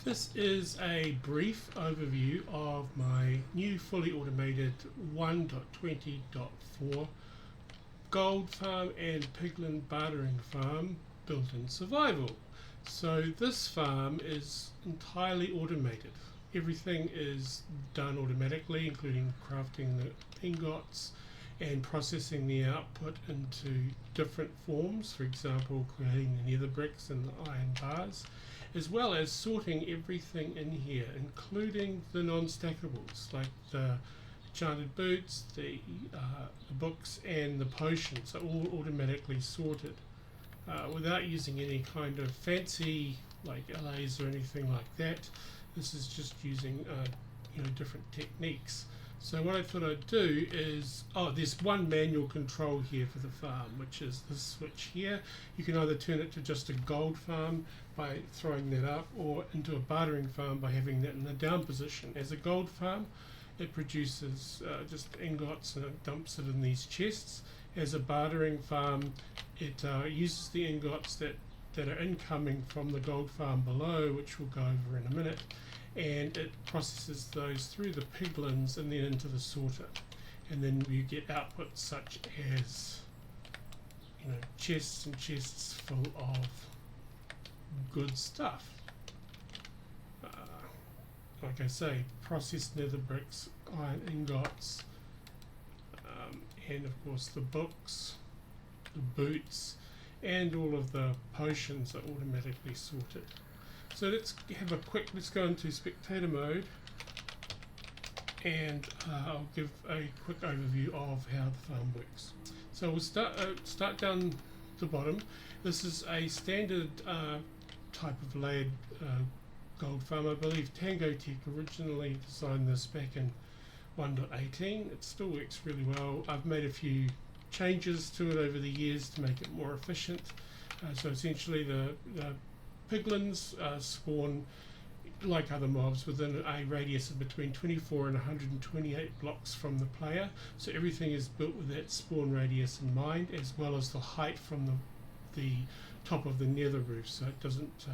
This is a brief overview of my new fully automated 1.20.4 gold farm and piglin bartering farm built in survival. So this farm is entirely automated. Everything is done automatically, including crafting the ingots and processing the output into different forms, for example creating the nether bricks and the iron bars, as well as sorting everything in here, including the non-stackables like the enchanted boots, the books and the potions are all automatically sorted without using any kind of fancy like LAs or anything like that. This is just using different techniques. So what I thought I'd do is, there's one manual control here for the farm, which is this switch here. You can either turn it to just a gold farm by throwing that up, or into a bartering farm by having that in the down position. As a gold farm, it produces just ingots and it dumps it in these chests. As a bartering farm, it uses the ingots that are incoming from the gold farm below, which we'll go over in a minute, and it processes those through the piglins and then into the sorter, and then you get outputs such as chests and chests full of good stuff. Like I say, processed nether bricks, iron ingots, and of course the books, the boots, and all of the potions are automatically sorted. So let's go into spectator mode, and I'll give a quick overview of how the farm works. So we'll start down the bottom. This is a standard type of layered gold farm. I believe Tango Tech originally designed this back in 1.18. It still works really well. I've made a few changes to it over the years to make it more efficient. So essentially the piglins spawn like other mobs within a radius of between 24 and 128 blocks from the player. So everything is built with that spawn radius in mind, as well as the height from the top of the nether roof, so it doesn't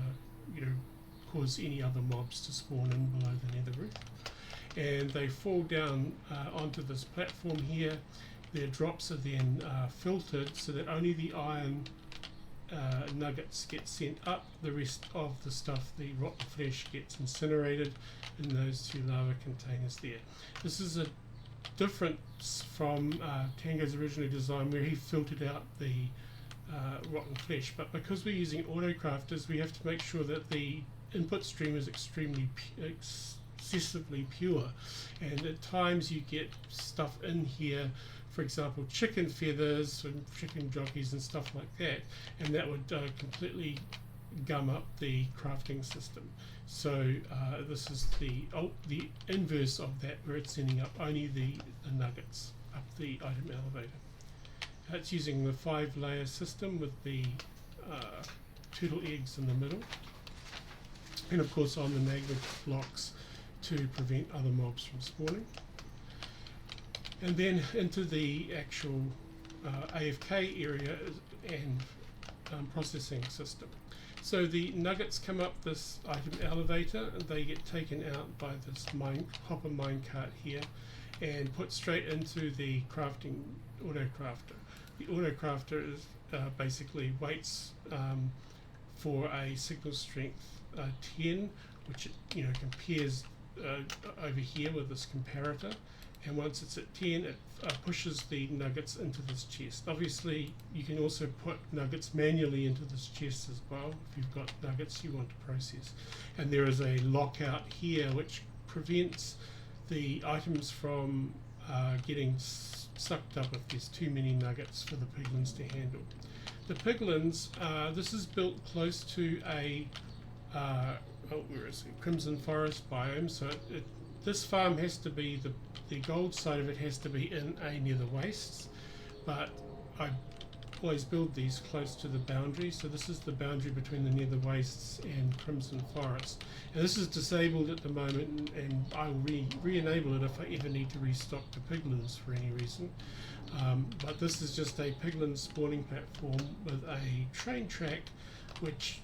cause any other mobs to spawn in below the nether roof. And they fall down onto this platform here. Their drops are then filtered so that only the iron nuggets get sent up. The rest of the stuff, the rotten flesh, gets incinerated in those two lava containers there. This is a difference from Tango's original design, where he filtered out the rotten flesh, but because we're using auto crafters, we have to make sure that the input stream is extremely excessively pure, and at times you get stuff in here, for example chicken feathers and chicken jockeys and stuff like that, and that would completely gum up the crafting system. So this is the inverse of that, where it's sending up only the nuggets up the item elevator. It's using the 5-layer system with the turtle eggs in the middle, and of course on the magnet blocks to prevent other mobs from spawning. And then into the actual AFK area and processing system. So the nuggets come up this item elevator, and they get taken out by this hopper minecart here and put straight into the crafting auto crafter. The auto crafter is basically waits for a signal strength 10, which compares over here with this comparator, and once it's at 10 it pushes the nuggets into this chest. Obviously you can also put nuggets manually into this chest as well if you've got nuggets you want to process, and there is a lockout here which prevents the items from getting sucked up if there's too many nuggets for the piglins to handle. The piglins, this is built close to a where is it? Crimson Forest biome, so this farm has to be, the gold side of it has to be in a nether wastes, but I always build these close to the boundary. So this is the boundary between the nether wastes and Crimson Forest, and this is disabled at the moment, and I will re-enable it if I ever need to restock the piglins for any reason. But this is just a piglin spawning platform with a train track which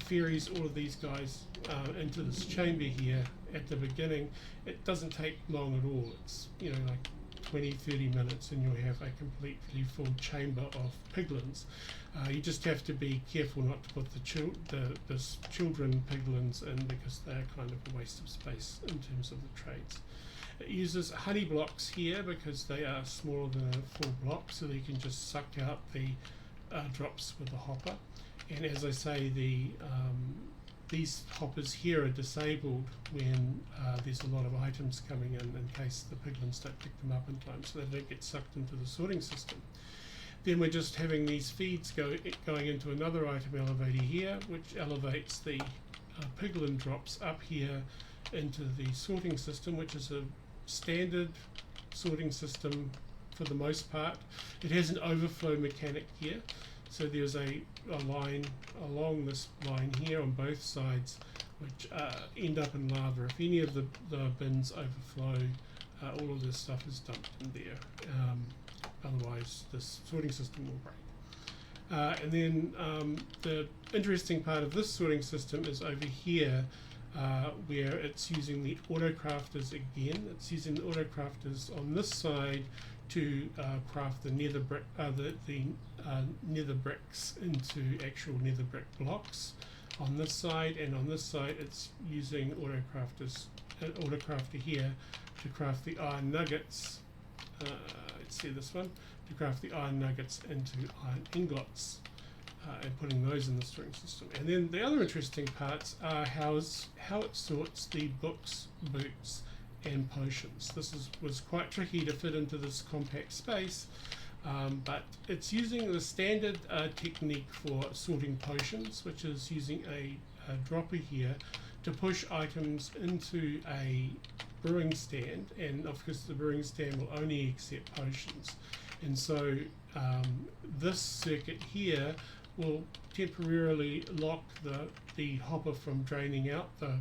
ferries all of these guys into this chamber here at the beginning. It doesn't take long at all. It's, you know, like 20-30 minutes and you'll have a completely full chamber of piglins. You just have to be careful not to put the children piglins in, because they're kind of a waste of space in terms of the trades. It uses honey blocks here because they are smaller than a full block, so that you can just suck out the drops with the hopper. And as I say, these hoppers here are disabled when there's a lot of items coming in case the piglins don't pick them up in time, so they don't get sucked into the sorting system. Then we're just having these feeds going into another item elevator here, which elevates the piglin drops up here into the sorting system, which is a standard sorting system for the most part. It has an overflow mechanic here, so there's a line along this line here on both sides which end up in lava. If any of the bins overflow, all of this stuff is dumped in there. Otherwise this sorting system will break. And then the interesting part of this sorting system is over here, where it's using the autocrafters again. It's using the autocrafters on this side to craft the nether brick, nether bricks into actual nether brick blocks on this side, and on this side it's using autocrafter here to craft the iron nuggets. Let's see this one, to craft the iron nuggets into iron ingots, and putting those in the sorting system. And then the other interesting parts are how it sorts the books, boots and potions. This was quite tricky to fit into this compact space, but it's using the standard technique for sorting potions, which is using a dropper here to push items into a brewing stand, and of course the brewing stand will only accept potions. And so this circuit here will temporarily lock the hopper from draining out the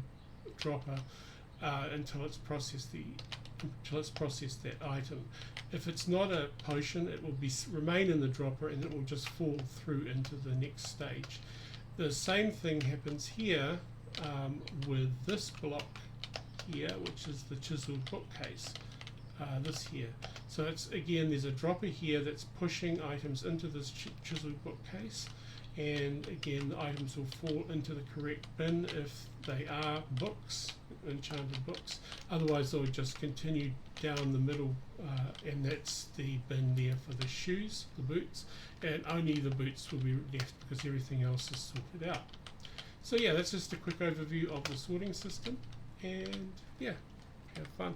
dropper until it's processed that item. If it's not a potion, it will remain in the dropper and it will just fall through into the next stage. The same thing happens here with this block here, which is the chiseled bookcase, this here. So it's, again, there's a dropper here that's pushing items into this chiseled bookcase, and again the items will fall into the correct bin if they are books, enchanted books. Otherwise they'll just continue down the middle, and that's the bin there for the shoes, the boots, and only the boots will be left because everything else is sorted out. So yeah, that's just a quick overview of the sorting system, and yeah, have fun.